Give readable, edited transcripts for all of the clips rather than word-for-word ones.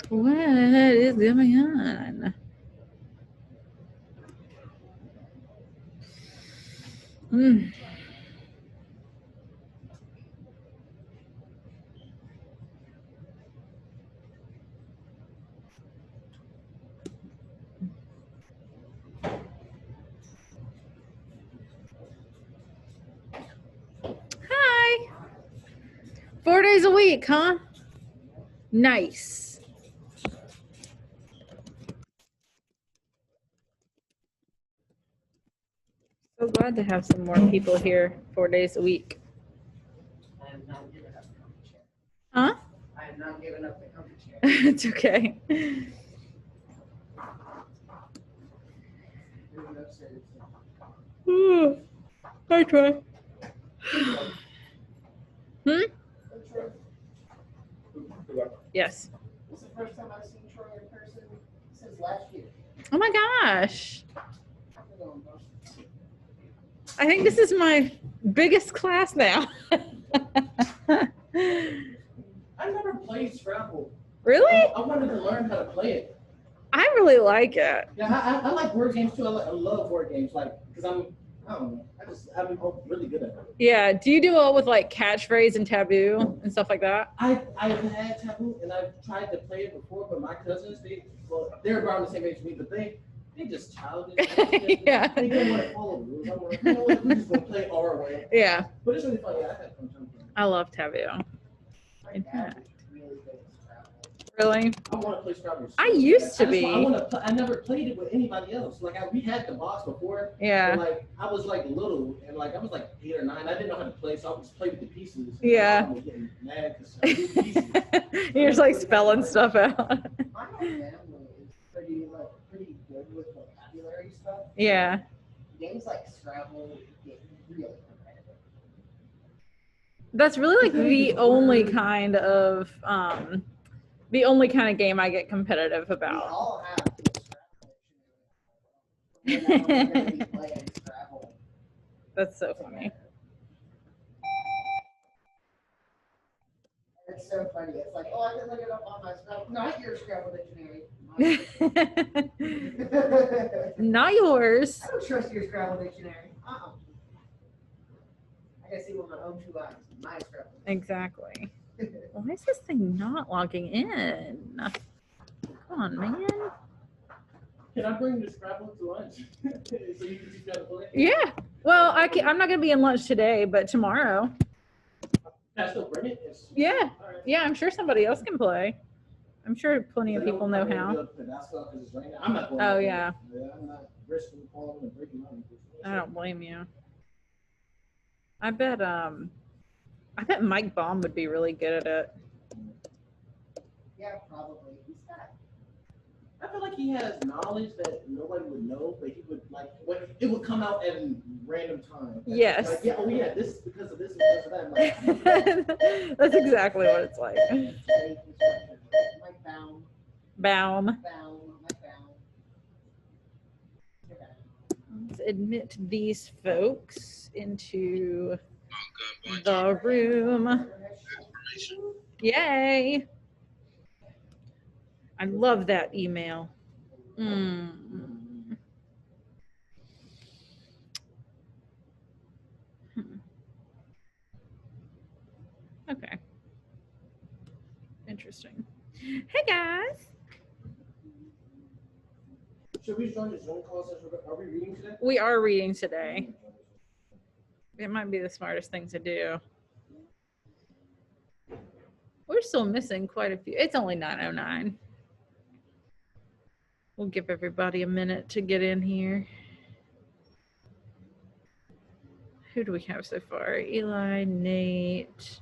What is going on? Hi. 4 days a week, huh? Nice. So glad to have some more people here 4 days a week. I have not given up the comfy chair. Huh? I have not given up the comfy chair. It's okay. I try. Yes. This is the first time I've seen Troy in person since last year. Oh my gosh. I think this is my biggest class now. I never played Scrabble. Really? I wanted to learn how to play it. I really like it. Yeah, I like word games too. I love word games, like, because I don't know. I'm really good at it. Yeah. Do you do all with like catchphrase and taboo and stuff like that? I've had taboo and I've tried to play it before, but my cousins, they're around the same age as me, but they just childish. Yeah. They don't want to follow the rules. I'm like, you know what? We're just gonna play our way. Yeah. But it's really fun. Yeah, I had fun playing. I love taboo. My dad was really good at Scrabble. Really? I want to play Scrabble. I used to be. I never played it with anybody else. Like we had the box before. Yeah. Like I was like little, and like I was like 8 or 9. I didn't know how to play, so I would just play with the pieces. Yeah. I was getting mad because I knew pieces. You're just like spelling stuff out. My whole family is pretty good with vocabulary stuff. Yeah. Games like Scrabble get really competitive. That's really like the only kind of game I get competitive We about. all have to Scrabble. We're gonna be playing Scrabble. That's so funny. It's so funny. It's like, oh, I can look it up on my Scrabble. Not your Scrabble dictionary. Not yours. I don't trust your Scrabble dictionary. I gotta see with my own 2 eyes. My Scrabble. Exactly. Why is this thing not logging in? Come on, man. Can I bring the Scrabble to lunch? So you can teach me how to play? Yeah. Well, I'm not gonna be in lunch today, but tomorrow. Can I still bring it? Yeah. Right. Yeah, I'm sure somebody else can play. I'm sure plenty of people know how. I'm not going Oh, to yeah. I'm not risking falling and breaking my ankles. I don't blame you. I bet Mike Baum would be really good at it. Yeah, probably. I feel like he has knowledge that nobody would know, but he would it would come out at a random time. Yes. Like, yeah, oh yeah, this is because of this and because of that. Like, that's exactly what it's like. Mike Baum. Mike Baum. Let's admit these folks into the room. Yay. I love that email. Okay. Interesting. Hey guys. Should we join the Zoom call session? Are we reading today? We are reading today. It might be the smartest thing to do. We're still missing quite a few. It's only 9:09. We'll give everybody a minute to get in here. Who do we have so far? Eli, Nate,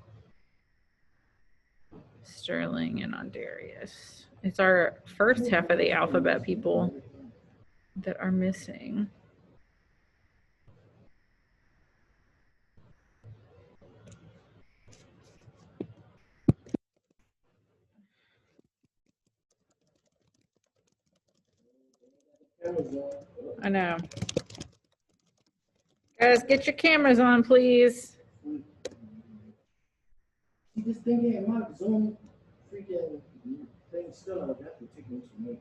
Sterling, and Ondarius. It's our first half of the alphabet people that are missing. I know. Guys, get your cameras on, please. See this thing here, my Zoom freaking thing still out. Have to take it to me.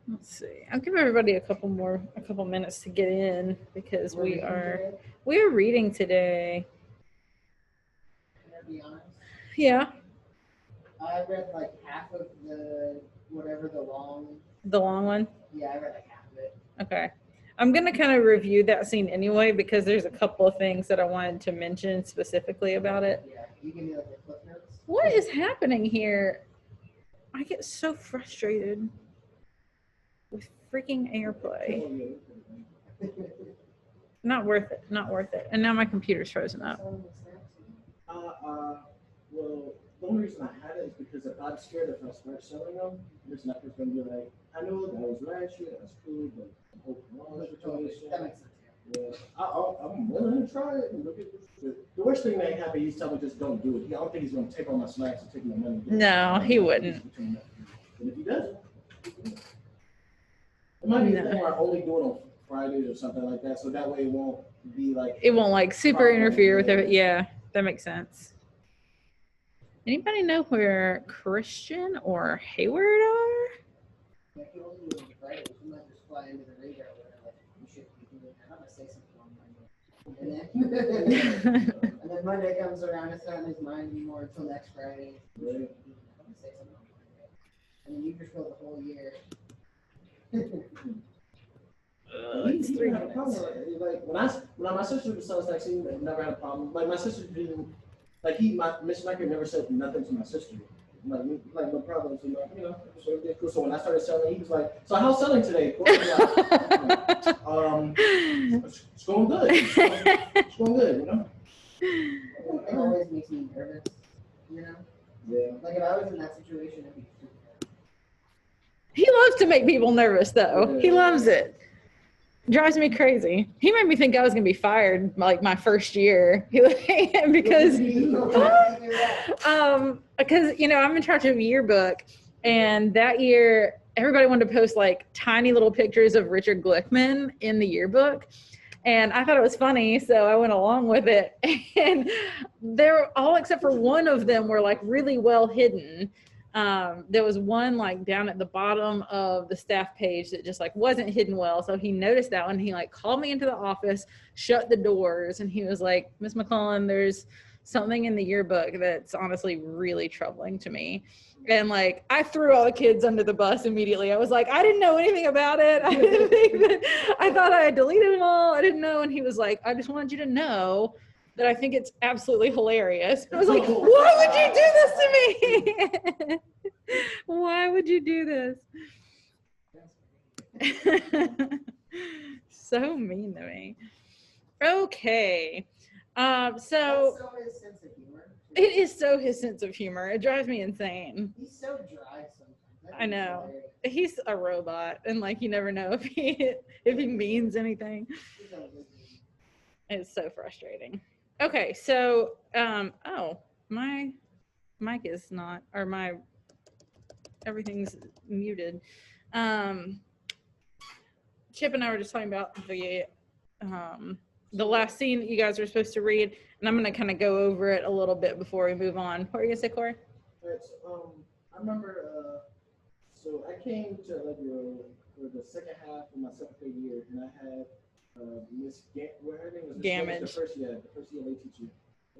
Let's see. I'll give everybody a couple minutes to get in because we are reading today. Can I be honest? Yeah. I read like half of the long. The long one? Yeah, I read like half of it. Okay. I'm going to kind of review that scene anyway because there's a couple of things that I wanted to mention specifically about it. Yeah, you give me like the clip notes. What is happening here? I get so frustrated with freaking AirPlay. Not worth it. Not worth it. And now my computer's frozen up. Well, the only reason I had it is because if I'm scared if I start selling them, this network's gonna be like, I know that was last year, that's cool, but That makes sense. yeah, I'm willing to try it and look at this. The worst thing that happened, he's telling me just don't do it. I don't think he's gonna take all my snacks and take my money. No, he wouldn't. And if he doesn't, it might be a thing where I only do it on Fridays or something like that, so that way it won't be like. It won't like super interfere with it. Yeah, that makes sense. Anybody know where Christian or Hayward are? Yeah, if you only do it on Fridays, you might just fly into the radar where like you should be doing that. I'm gonna say something on Monday. And then Monday comes around, it's not in his mind anymore until next Friday. I'm gonna say something on Monday. And then you just go the whole year. It's 3 minutes. Like when my sister was selling snacks, he never had a problem. Like my sister didn't. Like Mr. Macker never said nothing to my sister. Like no problems, so everything cool. So when I started selling, he was like, "So how's selling today?" It's going good. It's going good, you know. It always makes me nervous, you know. Yeah. Like if I was in that situation, it'd be super nervous. He loves to make people nervous, though. Yeah. He loves it. Drives me crazy. He made me think I was gonna be fired like my first year because I'm in charge of a yearbook, and that year everybody wanted to post like tiny little pictures of Richard Glickman in the yearbook, and I thought it was funny, so I went along with it. And they're all except for one of them were like really well hidden. There was one like down at the bottom of the staff page that just like wasn't hidden well. So he noticed that one. He like called me into the office, shut the doors, and he was like, "Miss McClellan, there's something in the yearbook that's honestly really troubling to me." And like I threw all the kids under the bus immediately. I was like, I didn't know anything about it. I didn't think that. I thought I had deleted them all. I didn't know. And he was like, I just wanted you to know that I think it's absolutely hilarious. I was like, why would you do this to me? Why would you do this? So mean to me. Okay. So That's so his sense of humor. it is so his sense of humor. It drives me insane. He's so dry sometimes. I know. He's a robot, and like you never know if he means anything. It's so frustrating. Okay, so my mic is not, or my everything's muted. Chip and I were just talking about the last scene that you guys are supposed to read, and I'm going to kind of go over it a little bit before we move on. What are you going to say, Corey? Right, so, I remember, so I came to for the second half of my seventh grade year, and I had Miss her name was Gamage. The first ELA teacher.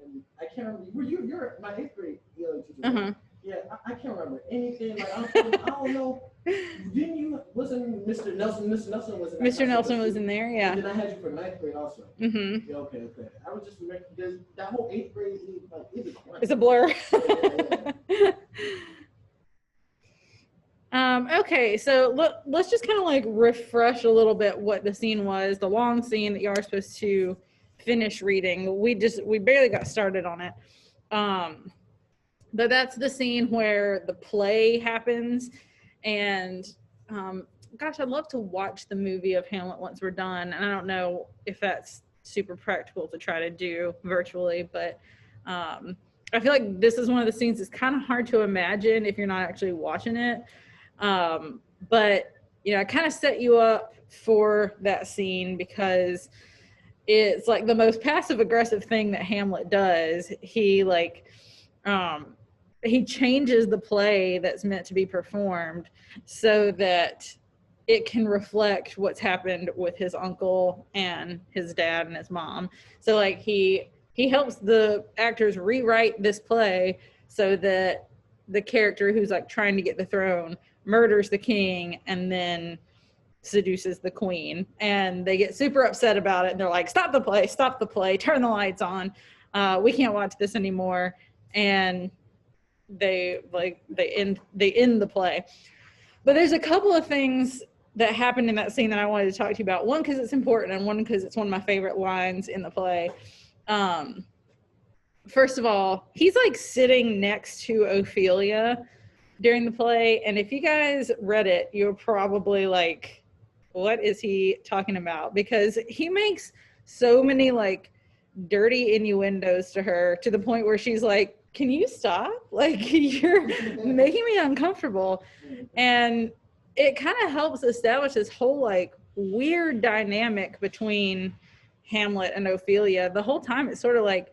And I can't remember. You're my 8th grade ELA teacher. Uh-huh. Right? Yeah, I can't remember anything. Like I don't know. Didn't you? Wasn't Mr. Nelson? Mr. Nelson was in that Mr. Nelson was in there, yeah. And then I had you for 9th grade also. Mm-hmm. Yeah, okay. I was just remembering because that whole 8th grade It's a blur. Yeah. Okay, so let's just kind of like refresh a little bit what the scene was, the long scene that you are supposed to finish reading. We barely got started on it. But that's the scene where the play happens, and gosh, I'd love to watch the movie of Hamlet once we're done, and I don't know if that's super practical to try to do virtually, but I feel like this is one of the scenes that's kind of hard to imagine if you're not actually watching it. But I kind of set you up for that scene because it's like the most passive aggressive thing that Hamlet does. He changes the play that's meant to be performed so that it can reflect what's happened with his uncle and his dad and his mom. So like he helps the actors rewrite this play so that the character who's like trying to get the throne murders the king and then seduces the queen, and they get super upset about it, and they're like, stop the play, turn the lights on, we can't watch this anymore. And they end the play. But there's a couple of things that happened in that scene that I wanted to talk to you about. One, because it's important, and one, because it's one of my favorite lines in the play. First of all, he's like sitting next to Ophelia during the play, and if you guys read it, you're probably like, what is he talking about? Because he makes so many like dirty innuendos to her, to the point where she's like, can you stop? Like, you're making me uncomfortable. And it kind of helps establish this whole like weird dynamic between Hamlet and Ophelia. The whole time it's sort of like,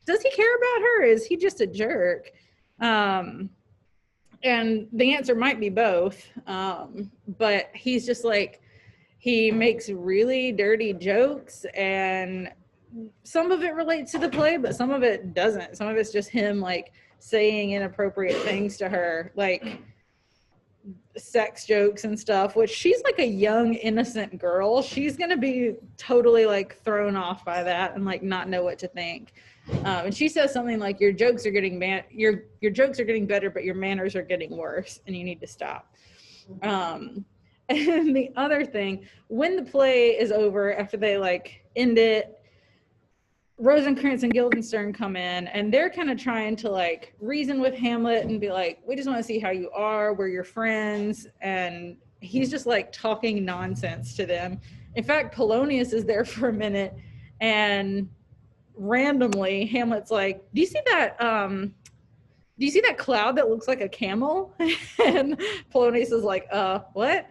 does he care about her? Is he just a jerk? And the answer might be both. But he's just like, he makes really dirty jokes, and some of it relates to the play, but some of it doesn't. Some of it's just him like saying inappropriate things to her, like sex jokes and stuff, which she's like a young, innocent girl. She's going to be totally like thrown off by that and like not know what to think. And she says something like, your jokes are getting your jokes are getting better, but your manners are getting worse, and you need to stop. And the other thing, when the play is over, after they like end it, Rosencrantz and Guildenstern come in, and they're kind of trying to like reason with Hamlet and be like, we just want to see how you are, we're your friends. And he's just like talking nonsense to them. In fact, Polonius is there for a minute, and randomly Hamlet's like, do you see that cloud that looks like a camel? And Polonius is like, what?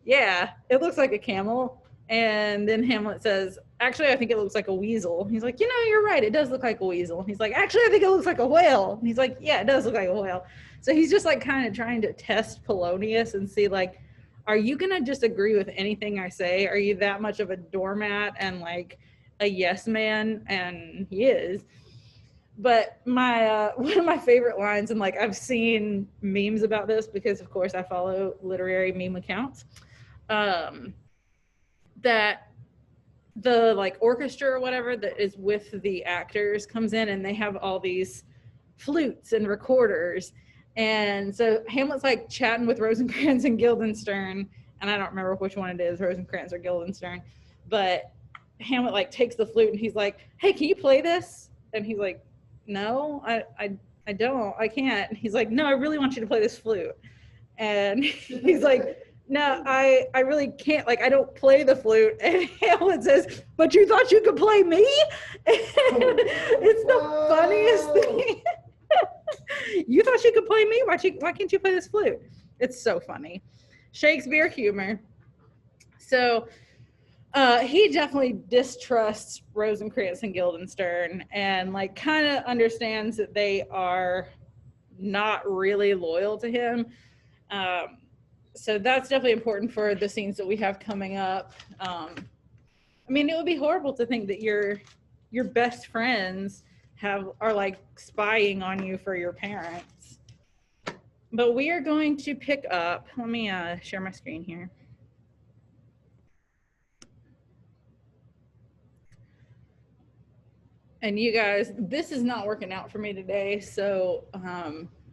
Yeah, it looks like a camel. And then Hamlet says, actually, I think it looks like a weasel. He's like, you're right, it does look like a weasel. He's like, actually, I think it looks like a whale. And he's like, yeah, it does look like a whale. So he's just like kind of trying to test Polonius and see like, are you gonna just agree with anything I say? Are you that much of a doormat and like a yes man? And he is. But my one of my favorite lines, and like I've seen memes about this because of course I follow literary meme accounts, that the like orchestra or whatever that is with the actors comes in, and they have all these flutes and recorders. And so Hamlet's like chatting with Rosencrantz and Guildenstern, and I don't remember which one it is, Rosencrantz or Guildenstern, but Hamlet like takes the flute and he's like, hey, can you play this? And he's like, no, I don't, I can't. And he's like, no, I really want you to play this flute. And he's like, no, I really can't, like, I don't play the flute. And Hamlet says, but you thought you could play me? And it's the funniest thing. You thought you could play me? Why can't you play this flute? It's so funny. Shakespeare humor. So he definitely distrusts Rosencrantz and Guildenstern, and like kind of understands that they are not really loyal to him. So that's definitely important for the scenes that we have coming up. I mean, it would be horrible to think that your best friends are like spying on you for your parents. But we are going to pick up, let me share my screen here. And you guys, this is not working out for me today. So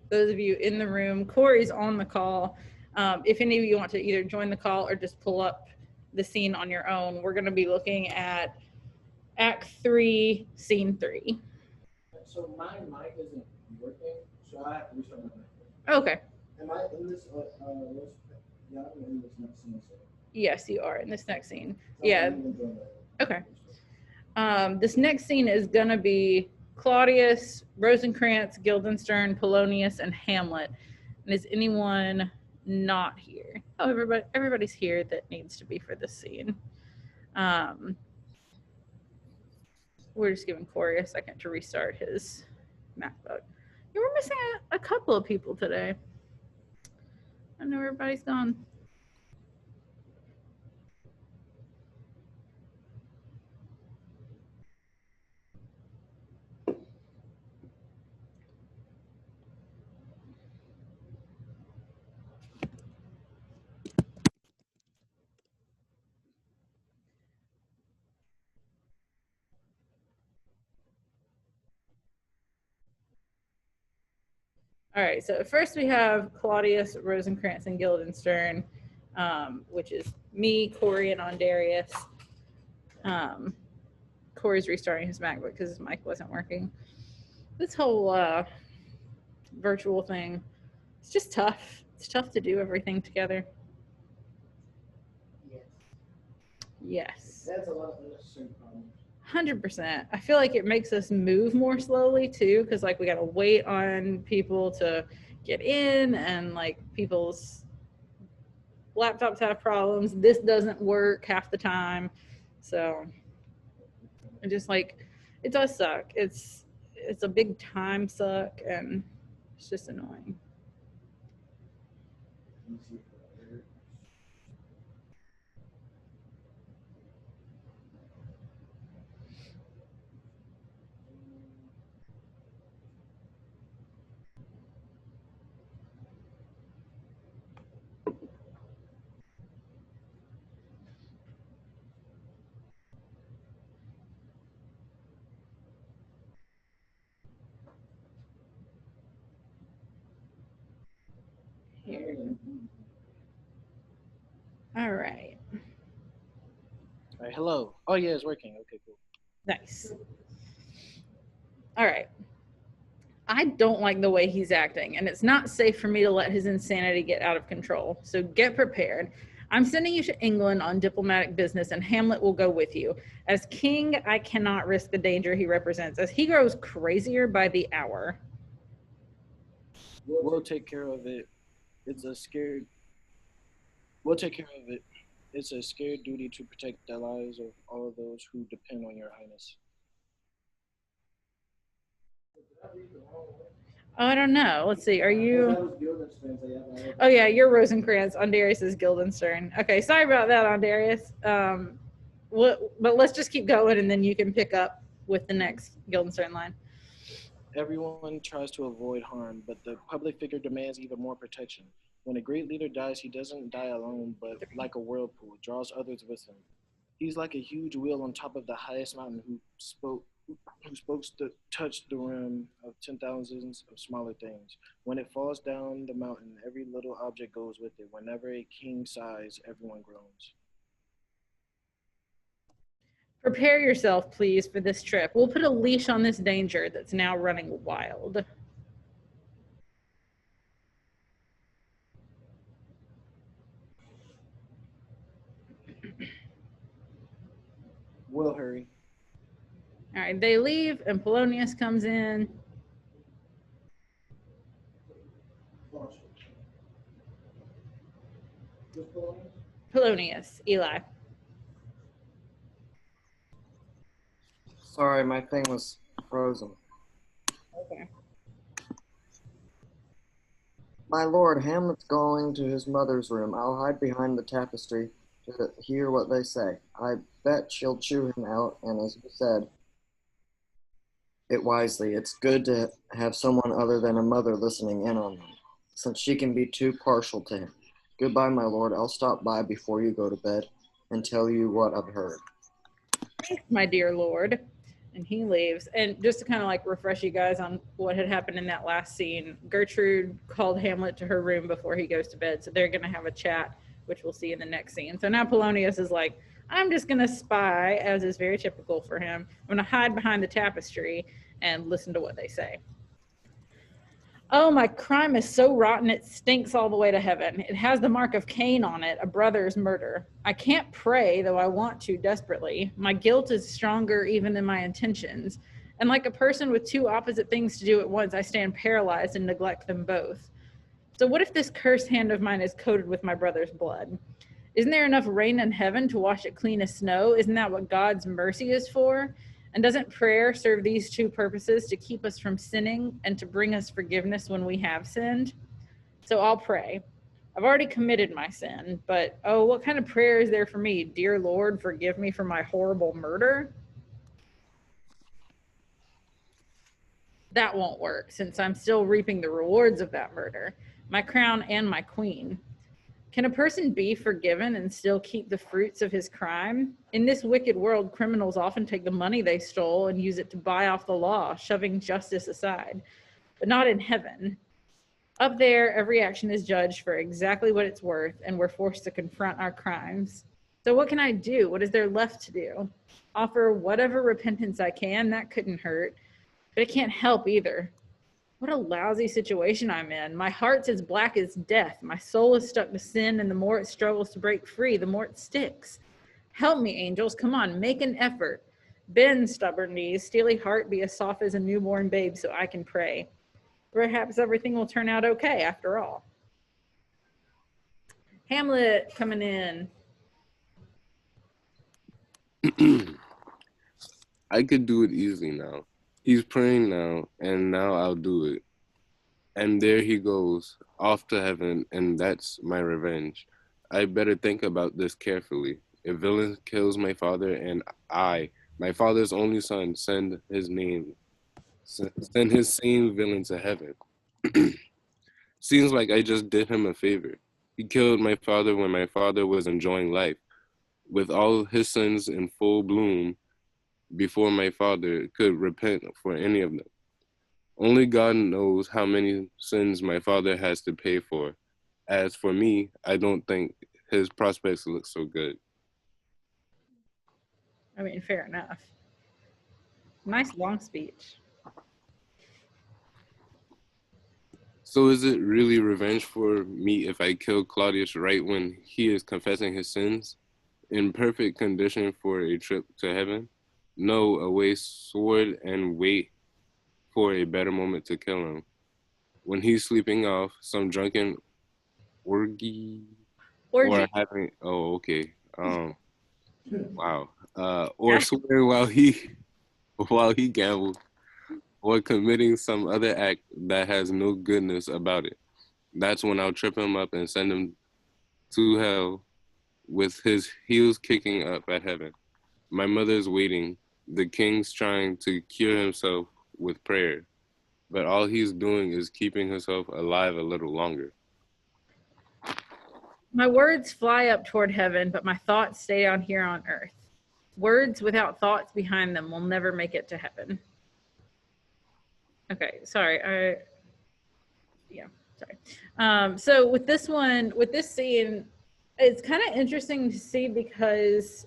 those of you in the room, Corey's on the call. If any of you want to either join the call or just pull up the scene on your own, we're going to be looking at Act 3, Scene 3. So my mic isn't working, so I have to restart my mic. Okay. Am I in this? Yeah, I'm in this next scene. So. Yes, you are in this next scene. So Yeah. Okay. This next scene is going to be Claudius, Rosencrantz, Guildenstern, Polonius, and Hamlet. And is anyone not here? Oh, everybody's here that needs to be for this scene. We're just giving Corey a second to restart his MacBook. Yeah, we're missing a couple of people today. I know everybody's gone. All right, so first we have Claudius, Rosencrantz, and Guildenstern, which is me, Corey, and Ondarius. Corey's restarting his MacBook because his mic wasn't working. This whole virtual thing, it's just tough. It's tough to do everything together. Yes. Yes. That's a lot of unnecessary problems. 100%. I feel like it makes us move more slowly too, because like we got to wait on people to get in, and like people's laptops have problems. This doesn't work half the time, so it just like it does suck. It's a big time suck, and it's just annoying. Here. All right. All right, hello. Oh yeah, it's working. Okay, cool. Nice. All right. I don't like the way he's acting, and it's not safe for me to let his insanity get out of control. So get prepared. I'm sending you to England on diplomatic business, and Hamlet will go with you. As king, I cannot risk the danger he represents, as he grows crazier by the hour. We'll take care of it. We'll take care of it. It's a scared duty to protect the lives of all of those who depend on your highness. Oh, I don't know. Let's see. Are That you? was Guildenstern, so yeah. Oh yeah, you're Rosencrantz. Ondarius is Guildenstern. Okay, sorry about that, Ondarius. But let's just keep going, and then you can pick up with the next Guildenstern line. Everyone tries to avoid harm, but the public figure demands even more protection. When a great leader dies, he doesn't die alone, but like a whirlpool, draws others with him. He's like a huge wheel on top of the highest mountain who touched the rim of 10,000s of smaller things. When it falls down the mountain, every little object goes with it. Whenever a king sighs, everyone groans. Prepare yourself, please, for this trip. We'll put a leash on this danger that's now running wild. We'll hurry. All right, they leave, and Polonius comes in. Polonius, Eli. Sorry, my thing was frozen. Okay. My lord, Hamlet's going to his mother's room. I'll hide behind the tapestry to hear what they say. I bet she'll chew him out, and as you said it wisely, it's good to have someone other than a mother listening in on them, since she can be too partial to him. Goodbye, my lord. I'll stop by before you go to bed and tell you what I've heard. Thanks, my dear lord. And he leaves. And just to kind of like refresh you guys on what had happened in that last scene, Gertrude called Hamlet to her room before he goes to bed. So they're going to have a chat, which we'll see in the next scene. So now Polonius is like, I'm just going to spy, as is very typical for him. I'm going to hide behind the tapestry and listen to what they say. Oh, my crime is so rotten it stinks all the way to heaven. It has the mark of Cain on it, a brother's murder. I can't pray, though I want to desperately. My guilt is stronger even than my intentions. And like a person with two opposite things to do at once, I stand paralyzed and neglect them both. So what if this cursed hand of mine is coated with my brother's blood? Isn't there enough rain in heaven to wash it clean as snow? Isn't that what God's mercy is for? And doesn't prayer serve these two purposes, to keep us from sinning and to bring us forgiveness when we have sinned? So I'll pray. I've already committed my sin, but oh, what kind of prayer is there for me? Dear Lord, forgive me for my horrible murder? That won't work, since I'm still reaping the rewards of that murder, my crown and my queen. Can a person be forgiven and still keep the fruits of his crime? In this wicked world, criminals often take the money they stole and use it to buy off the law, shoving justice aside. But not in heaven. Up there, every action is judged for exactly what it's worth, and we're forced to confront our crimes. So what can I do? What is there left to do? Offer whatever repentance I can. That couldn't hurt. But it can't help either. What a lousy situation I'm in. My heart's as black as death. My soul is stuck to sin, and the more it struggles to break free, the more it sticks. Help me, angels. Come on, make an effort. Bend, stubborn knees, steely heart, be as soft as a newborn babe so I can pray. Perhaps everything will turn out okay after all. Hamlet coming in. I could do it easily now. He's praying now, and now I'll do it. And there he goes, off to heaven, and that's my revenge. I better think about this carefully. If villain kills my father, and I, my father's only son, send his same villain to heaven. Seems like I just did him a favor. He killed my father when my father was enjoying life, with all his sins in full bloom, before my father could repent for any of them. Only God knows how many sins my father has to pay for. As for me, I don't think his prospects look so good. I mean, fair enough. Nice long speech. So is it really revenge for me if I kill Claudius right when he is confessing his sins? In perfect condition for a trip to heaven? No, away sword and wait for a better moment to kill him. When he's sleeping off some drunken orgy. Or having, oh, okay. Wow. Or swear while he gambles, or committing some other act that has no goodness about it. That's when I'll trip him up and send him to hell with his heels kicking up at heaven. My mother's waiting. The king's trying to cure himself with prayer, but all he's doing is keeping himself alive a little longer. My words fly up toward heaven, but my thoughts stay down here on earth. Words without thoughts behind them will never make it to heaven. Okay, sorry. So with this scene, it's kind of interesting to see because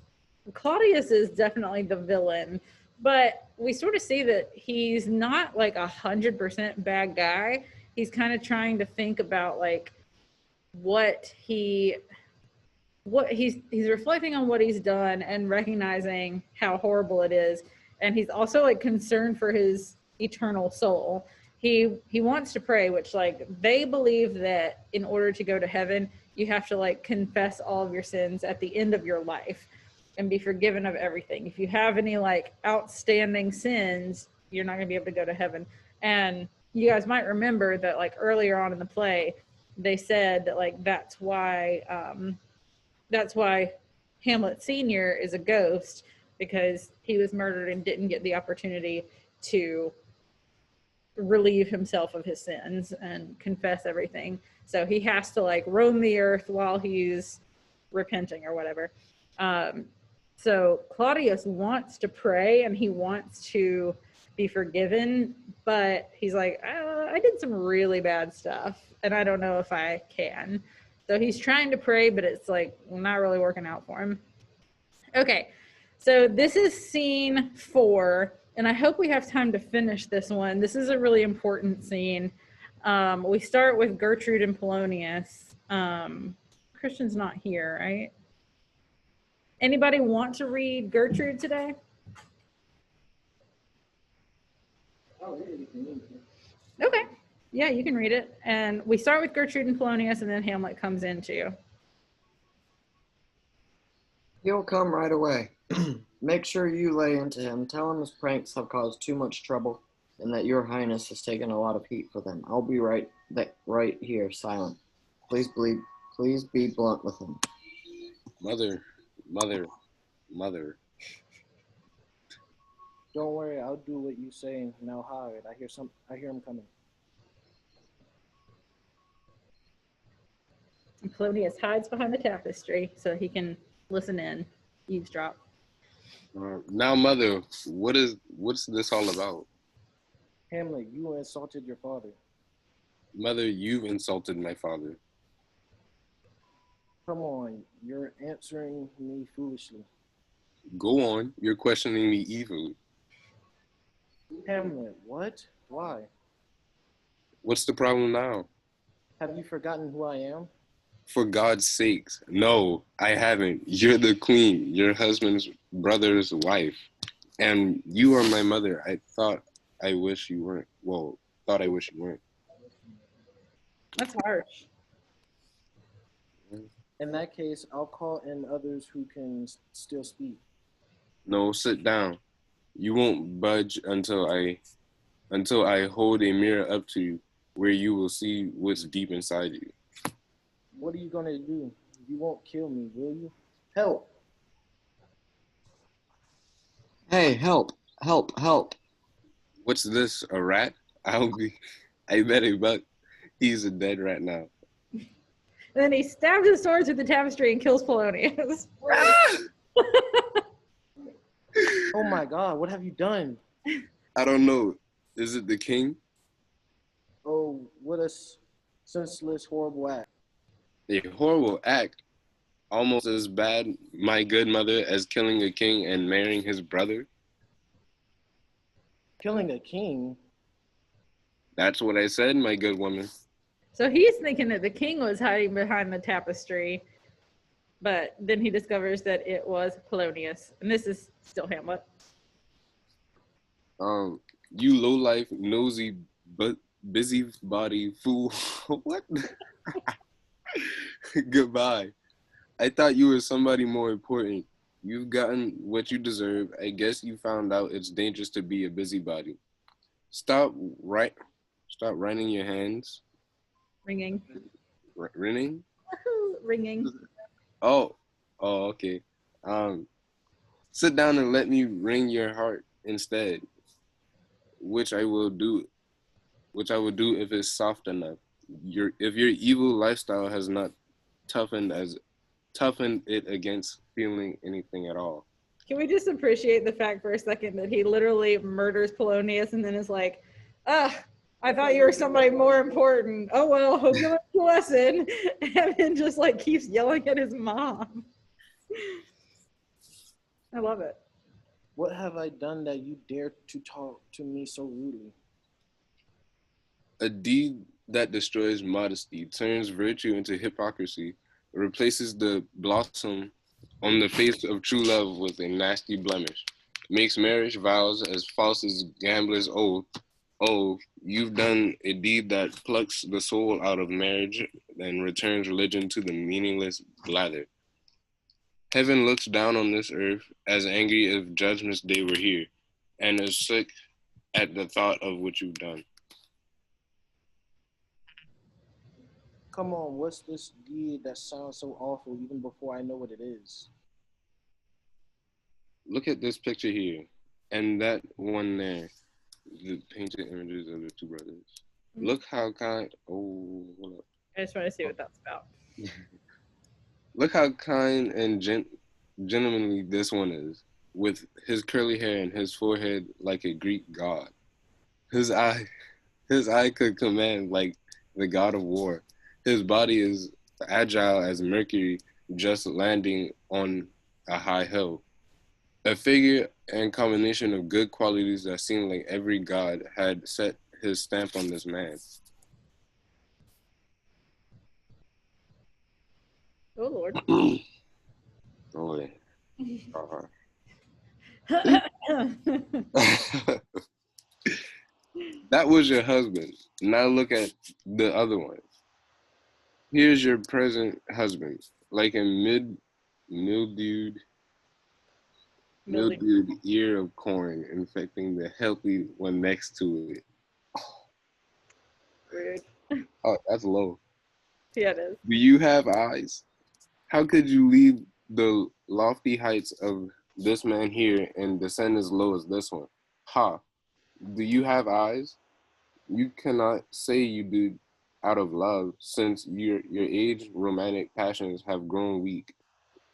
Claudius is definitely the villain, but we sort of see that he's not like 100% bad guy. He's kind of trying to think about like he's reflecting on what he's done and recognizing how horrible it is, and he's also like concerned for his eternal soul. He wants to pray, which like they believe that in order to go to heaven you have to like confess all of your sins at the end of your life and be forgiven of everything. If you have any like outstanding sins, you're not going to be able to go to heaven. And you guys might remember that like earlier on in the play they said that like that's why Hamlet Sr. is a ghost, because he was murdered and didn't get the opportunity to relieve himself of his sins and confess everything. So he has to like roam the earth while he's repenting or whatever. So Claudius wants to pray and he wants to be forgiven, but he's like, I did some really bad stuff and I don't know if I can. So he's trying to pray, but it's like not really working out for him. Okay, so this is scene 4, and I hope we have time to finish this one. This is a really important scene. We start with Gertrude and Polonius. Christian's not here, right? Anybody want to read Gertrude today? Okay. Yeah, you can read it. And we start with Gertrude and Polonius, and then Hamlet comes in too. He'll come right away. Make sure you lay into him. Tell him his pranks have caused too much trouble and that your highness has taken a lot of heat for them. I'll be right here, silent. Please be blunt with him. Mother, mother, mother. Don't worry, I'll do what you say. Now hide. I hear him coming. And Polonius hides behind the tapestry so he can listen in, eavesdrop. Now, mother, what's this all about? Hamlet, you insulted your father. Mother, you've insulted my father. Come on, you're answering me foolishly. Go on, you're questioning me evilly. Hamlet, what? Why? What's the problem now? Have you forgotten who I am? For God's sakes, no, I haven't. You're the queen, your husband's brother's wife, and you are my mother. I wish you weren't. Well, thought I wish you weren't. That's harsh. In that case, I'll call in others who can still speak. No, sit down. You won't budge until I hold a mirror up to you, where you will see what's deep inside you. What are you gonna do? You won't kill me, will you? Help! Hey, help, help, help. What's this, a rat? I bet a buck. He's a dead rat now. And then he stabs his sword through the tapestry and kills Polonius. Oh my God, what have you done? I don't know. Is it the king? Oh, what a senseless, horrible act. A horrible act, almost as bad, my good mother, as killing a king and marrying his brother. Killing a king? That's what I said, my good woman. So he's thinking that the king was hiding behind the tapestry, but then he discovers that it was Polonius. And this is still Hamlet. You low-life, nosy, but busybody fool. What? Goodbye. I thought you were somebody more important. You've gotten what you deserve. I guess you found out it's dangerous to be a busybody. Stop running your hands. Ringing. Ringing? Ringing. Oh, okay. Sit down and let me wring your heart instead, which I will do if it's soft enough. If your evil lifestyle has not toughened it against feeling anything at all. Can we just appreciate the fact for a second that he literally murders Polonius and then is like, I thought you were somebody more important. Oh, well, hope you learned a lesson. And then just like keeps yelling at his mom. I love it. What have I done that you dare to talk to me so rudely? A deed that destroys modesty, turns virtue into hypocrisy, replaces the blossom on the face of true love with a nasty blemish, makes marriage vows as false as gambler's oath. Oh, you've done a deed that plucks the soul out of marriage and returns religion to the meaningless blather. Heaven looks down on this earth as angry if Judgment Day were here, and is sick at the thought of what you've done. Come on, what's this deed that sounds so awful even before I know what it is? Look at this picture here, and that one there, the painted images of the two brothers. Look how kind, hold up. I just want to see what that's about. Look how kind and gentlemanly this one is, with his curly hair and his forehead like a Greek god. His eye could command like the god of war. His body is agile as Mercury just landing on a high hill. A figure and combination of good qualities that seemed like every god had set his stamp on this man. Oh, Lord. Oh, That was your husband. Now look at the other one. Here's your present husband, like a mildewed Mildewed ear of corn infecting the healthy one next to it. Rude. Oh, that's low. Yeah, it is. Do you have eyes? How could you leave the lofty heights of this man here and descend as low as this one? Ha! Do you have eyes? You cannot say you do out of love, since your age romantic passions have grown weak,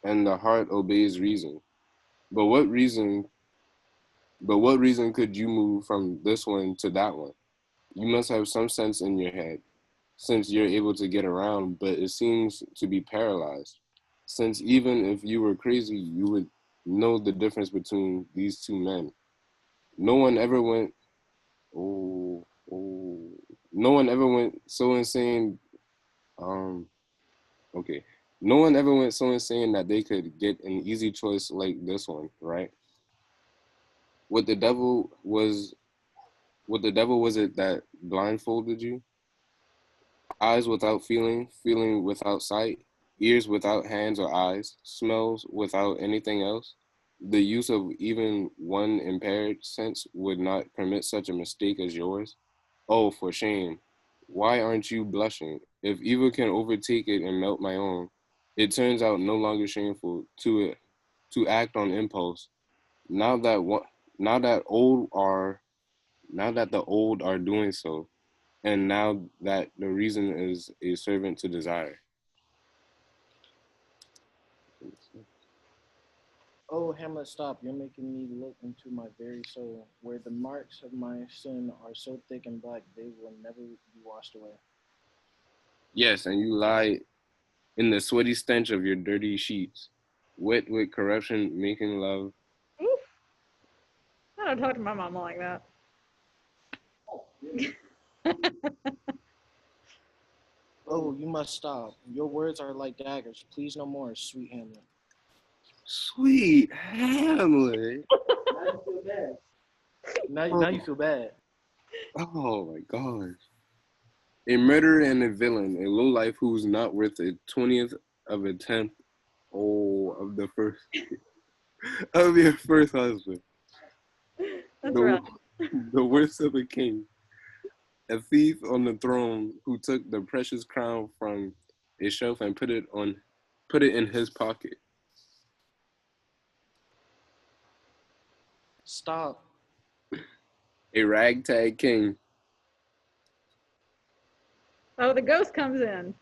and the heart obeys reason. But what reason could you move from this one to that one? You must have some sense in your head, since you're able to get around, but it seems to be paralyzed. Since even if you were crazy, you would know the difference between these two men. No one ever went, oh, oh, no one ever went so insane. Um, okay. No one ever went so insane that they could get an easy choice like this one, right? What the devil was, what the devil was it that blindfolded you? Eyes without feeling, feeling without sight, ears without hands or eyes, smells without anything else. The use of even one impaired sense would not permit such a mistake as yours. Oh, for shame. Why aren't you blushing? If evil can overtake it and melt my own, it turns out no longer shameful to act on impulse. Now that one, now that old are now that the old are doing so, and now that the reason is a servant to desire. Oh, Hamlet, stop. You're making me look into my very soul, where the marks of my sin are so thick and black they will never be washed away. Yes, and you lie in the sweaty stench of your dirty sheets, wet with corruption, making love. Ooh, I don't talk to my mama like that. Oh, you must stop. Your words are like daggers. Please no more, sweet Hamlet. Sweet Hamlet. I don't feel bad. Now you feel bad. Oh my gosh. A murderer and a villain, a lowlife who's not worth a 20th of a tenth, oh, of the first, of your first husband. That's The, right. the worst of a king. A thief on the throne who took the precious crown from a shelf and put it in his pocket. Stop. A ragtag king. Oh, the ghost comes in.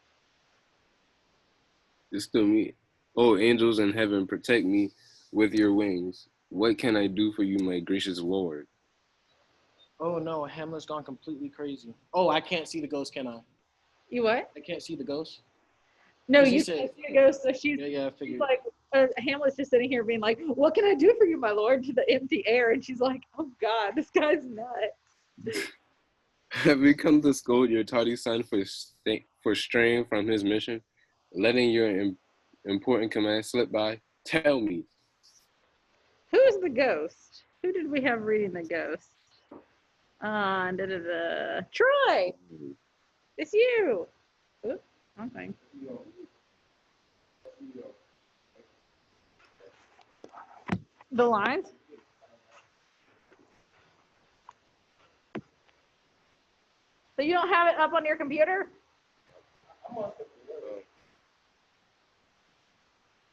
It's still me. Oh, angels in heaven, protect me with your wings. What can I do for you, my gracious Lord? Oh no, Hamlet's gone completely crazy. Oh, I can't see the ghost, can I? You what? I can't see the ghost. No, 'Cause he you said- can't see the ghost. So she's Yeah, I she's figured. like, Hamlet's just sitting here being like, "What can I do for you, my lord?" To the empty air, and she's like, "Oh God, this guy's nuts." Have you come to scold your tardy son for straying from his mission, letting your important command slip by? Tell me. Who's the ghost? Who did we have reading the ghost? Troy, it's you. Oops, wrong thing. The lines. So you don't have it up on your computer?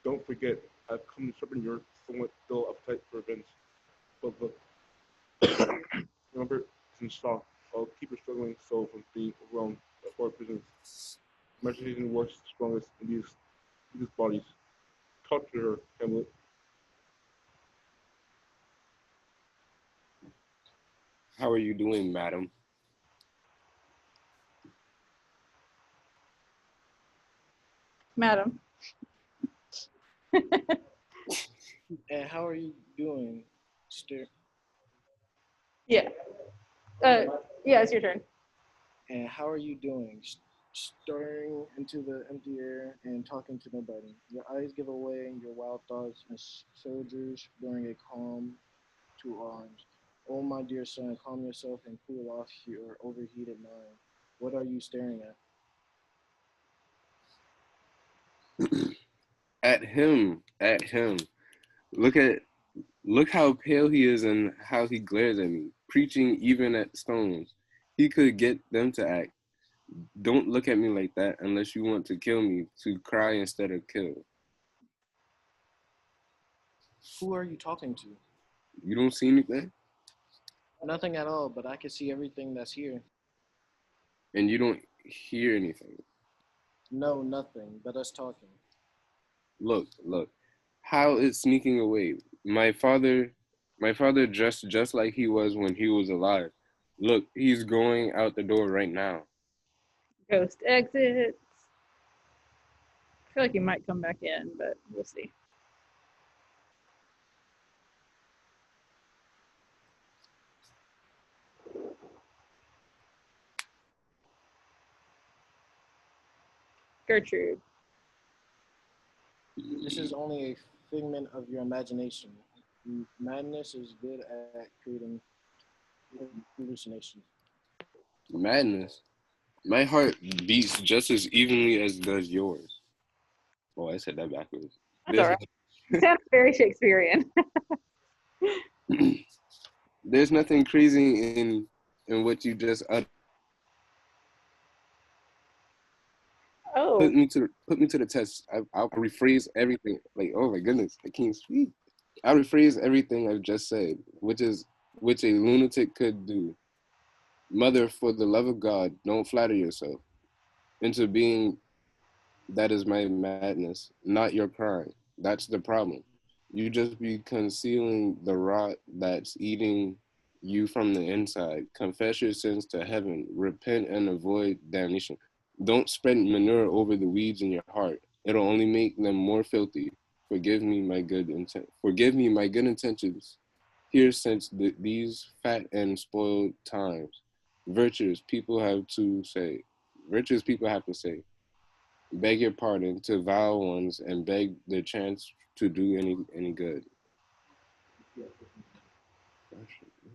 Don't forget, I've come to sharpen your somewhat dull appetite for events. But look, remember, since soft, I'll keep your struggling soul from being overwhelmed by foreign prisons. Imagination works strongest in these bodies. Talk to her, Hamlet. How are you doing, madam? Madam. And how are you doing, Ster? Yeah. Yeah, it's your turn. And how are you doing? Staring into the empty air and talking to nobody. Your eyes give away your wild thoughts and soldiers during a calm to arms. Oh, my dear son, calm yourself and cool off your overheated mind. What are you staring at? At him, at him. Look at Look how pale he is and how he glares at me, preaching even at stones. He could get them to act. Don't look at me like that unless you want to kill me, to cry instead of kill. Who are you talking to? You don't see anything? Nothing at all, but I can see everything that's here. And you don't hear anything. No, nothing, but us talking. Look, look. How it's sneaking away. My father dressed just like he was when he was alive. Look, he's going out the door right now. Ghost exits. I feel like he might come back in, but we'll see. Gertrude. This is only a figment of your imagination. Madness is good at creating hallucinations. Madness. My heart beats just as evenly as does yours. Oh, I said that backwards. That's all right. Sounds very Shakespearean. There's nothing crazy in what you just uttered. Oh, Put me to the test. I'll rephrase everything. Like, oh my goodness, I can't speak. I'll rephrase everything I've just said, which a lunatic could do. Mother, for the love of God, don't flatter yourself into being. That is my madness, not your crime. That's the problem. You just be concealing the rot that's eating you from the inside. Confess your sins to heaven. Repent and avoid damnation. Don't spread manure over the weeds in your heart. It'll only make them more filthy. Forgive me my good intentions. Here since these fat and spoiled times. Virtuous people have to say. Virtuous people have to say beg your pardon to vile ones and beg the chance to do any good.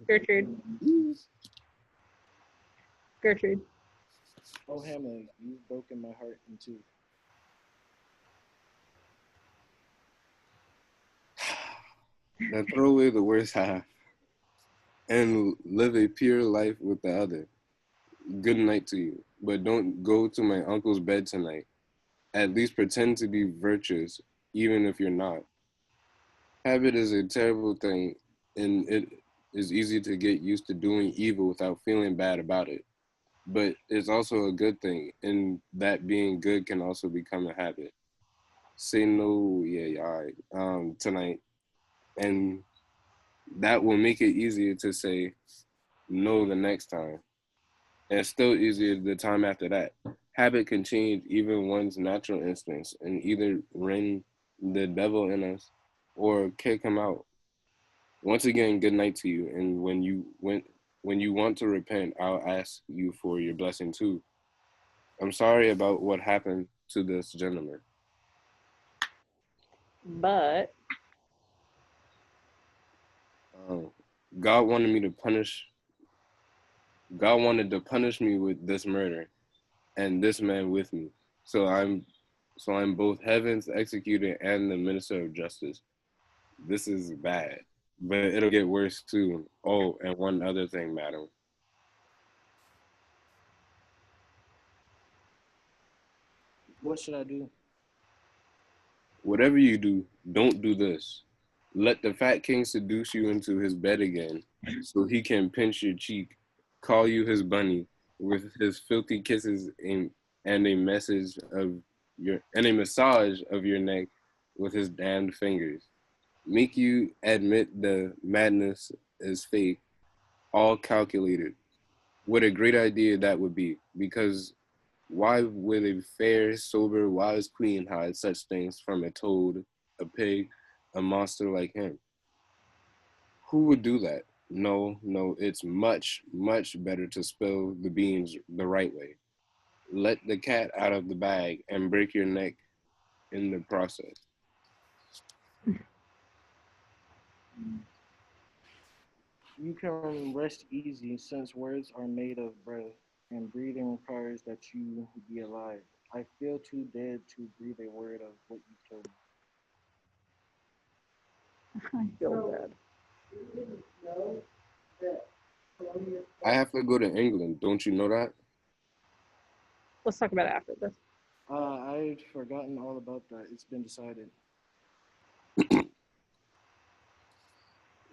Gertrude. Gertrude. Oh, Hamlet, you've broken my heart in two. Now throw away the worst half and live a pure life with the other. Good night to you, but don't go to my uncle's bed tonight. At least pretend to be virtuous, even if you're not. Habit is a terrible thing, and it is easy to get used to doing evil without feeling bad about it. But it's also a good thing, and that being good can also become a habit. Say no, yeah, yeah, all right, tonight, and that will make it easier to say no the next time, and still easier the time after that. Habit can change even one's natural instincts and either wring the devil in us or kick him out. Once again, good night to you, and when you want to repent, I'll ask you for your blessing too. I'm sorry about what happened to this gentleman. But Um, God wanted me to punish. God wanted to punish me with this murder, and this man with me. So I'm both heaven's executor and the minister of justice. This is bad, but it'll get worse too. Oh, and one other thing, madam. What should I do? Whatever you do, don't do this. Let the fat king seduce you into his bed again, so he can pinch your cheek, call you his bunny, with his filthy kisses and a message of and a massage of your neck with his damned fingers. Make you admit the madness is fake, all calculated. What a great idea that would be, because why would a fair, sober, wise queen hide such things from a toad, a pig, a monster like him? Who would do that? No, no, it's much, much better to spill the beans the right way. Let the cat out of the bag and break your neck in the process. You can rest easy since words are made of breath and breathing requires that you be alive. I feel too dead to breathe a word of what you told me. I feel bad. You didn't know that Columbia. I have to go to England. Don't you know that? Let's talk about it after this. I'd forgotten all about that. It's been decided.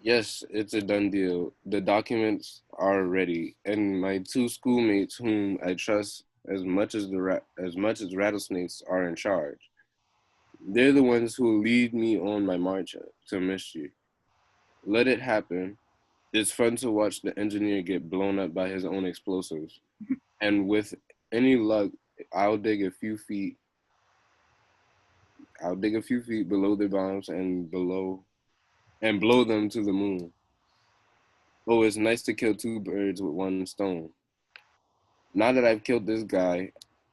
Yes, it's a done deal. The documents are ready, and my two schoolmates, whom I trust as much as rattlesnakes, are in charge. They're the ones who lead me on my march to mischief. Let it happen. It's fun to watch the engineer get blown up by his own explosives. And with any luck, I'll dig a few feet. I'll dig a few feet below the bombs and blow them to the moon. Oh, it's nice to kill two birds with one stone. Now that I've killed this guy,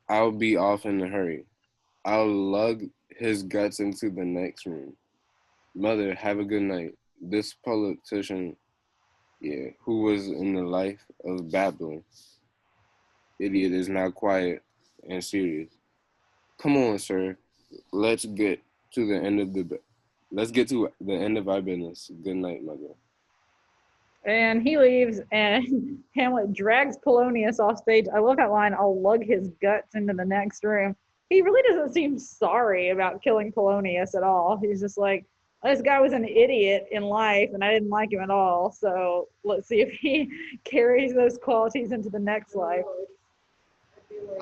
I'll be off in a hurry. I'll lug his guts into the next room. Mother, have a good night. This politician, yeah, who was in the life of Babylon, idiot, is now quiet and serious. Come on, sir. Let's get to the end of the. Let's get to the end of our business. Good night, mother. And he leaves, and Hamlet drags Polonius off stage. I love that line. I'll lug his guts into the next room. He really doesn't seem sorry about killing Polonius at all. He's just like, this guy was an idiot in life, and I didn't like him at all. So let's see if he carries those qualities into the next life.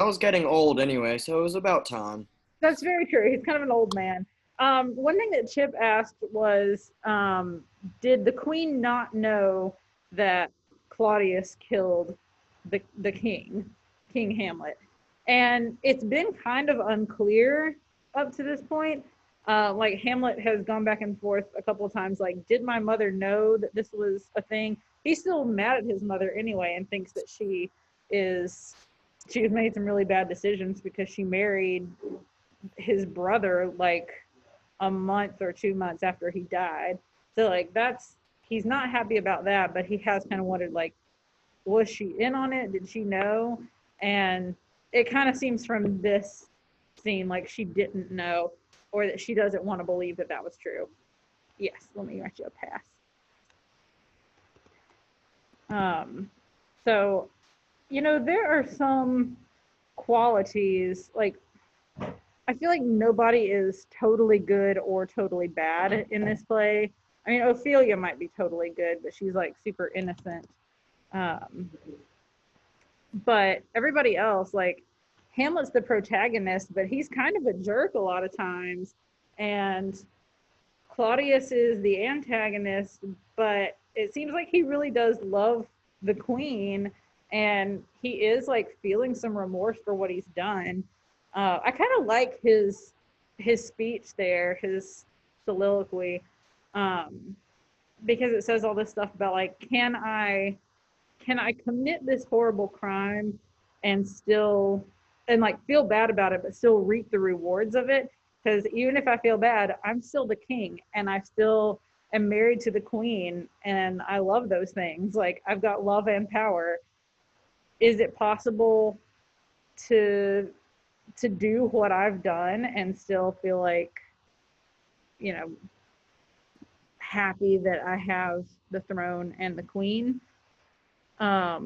I was getting old anyway, so it was about time. That's very true. He's kind of an old man. One thing that Chip asked was, did the queen not know that Claudius killed the king, King Hamlet? And it's been kind of unclear up to this point. Like Hamlet has gone back and forth a couple of times. Like, did my mother know that this was a thing? He's still mad at his mother anyway, and thinks that she's made some really bad decisions because she married his brother like a month or 2 months after he died. So like he's not happy about that, but he has kind of wondered, like, was she in on it? Did she know? And it kind of seems from this scene like she didn't know, or that she doesn't want to believe that that was true. Yes, let me write you a pass. So, there are some qualities, like, I feel like nobody is totally good or totally bad in this play. I mean, Ophelia might be totally good, but she's like super innocent. But everybody else, like Hamlet's the protagonist, but he's kind of a jerk a lot of times. And Claudius is the antagonist, but it seems like he really does love the queen, and he is like feeling some remorse for what he's done. I kind of like his speech there, his soliloquy, because it says all this stuff about like, can I commit this horrible crime and still like feel bad about it, but still reap the rewards of it? Because even if I feel bad, I'm still the king, and I still am married to the queen, and I love those things. Like, I've got love and power. Is it possible to do what I've done and still feel like, happy that I have the throne and the queen? I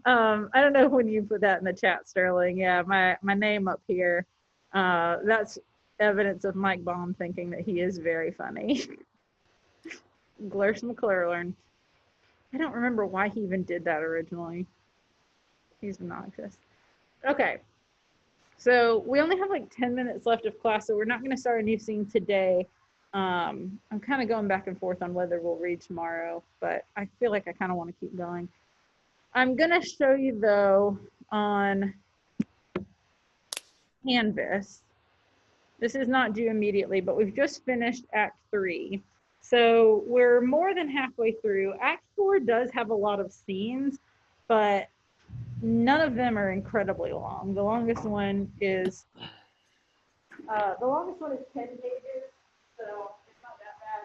don't know when you put that in the chat, Sterling. Yeah, my name up here. That's evidence of Mike Baum thinking that he is very funny. Glurse McClurlearn. I don't remember why he even did that originally. He's obnoxious. Okay. So we only have like 10 minutes left of class, so we're not going to start a new scene today. I'm kind of going back and forth on whether we'll read tomorrow, but I feel like I kind of want to keep going. I'm going to show you, though, on Canvas. This is not due immediately, but we've just finished Act 3. So we're more than halfway through. Act 4 does have a lot of scenes, but none of them are incredibly long. The longest one is 10 pages, so it's not that bad.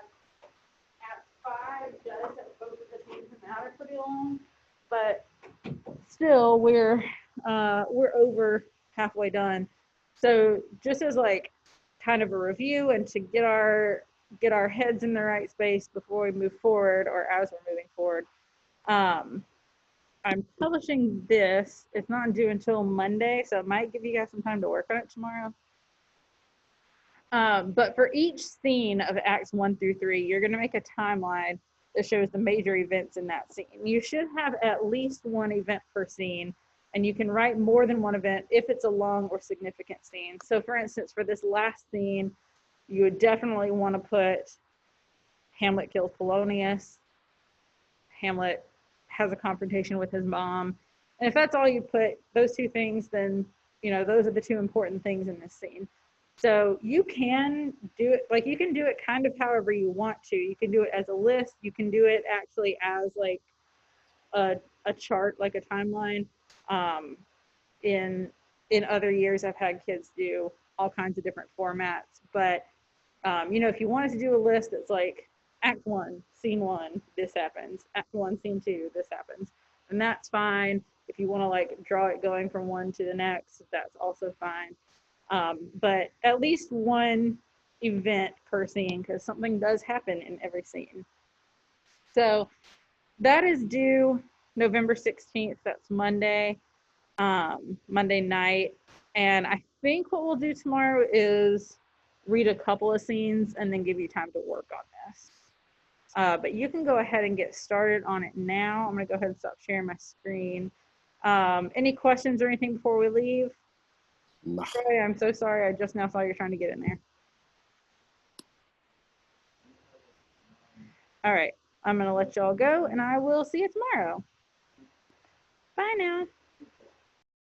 Act 5 does have both of the scenes, and that are pretty long, but still we're over halfway done. So just as like kind of a review and to get our get our heads in the right space before we move forward or as we're moving forward. I'm publishing this. It's not due until Monday, so it might give you guys some time to work on it tomorrow. But for each scene of Acts 1 through 3, you're going to make a timeline that shows the major events in that scene. You should have at least one event per scene, and you can write more than one event if it's a long or significant scene. So for instance, for this last scene, you would definitely want to put Hamlet kills Polonius. Hamlet has a confrontation with his mom. And if that's all you put, those two things, then, you know, those are the two important things in this scene. So you can do it, like you can do it kind of however you want to. You can do it as a list. You can do it actually as like a chart, like a timeline. In other years, I've had kids do all kinds of different formats. But, you know, if you wanted to do a list that's like Act 1, Scene 1, this happens. Act 1, Scene 2, this happens. And that's fine. If you want to like draw it going from one to the next, that's also fine. But at least one event per scene, because something does happen in every scene. So that is due November 16th. That's Monday, Monday night. And I think what we'll do tomorrow is read a couple of scenes and then give you time to work on this. But you can go ahead and get started on it now. I'm going to go ahead and stop sharing my screen. Any questions or anything before we leave? Nah. Troy, I'm so sorry. I just now saw you're trying to get in there. All right. I'm going to let y'all go, and I will see you tomorrow. Bye now.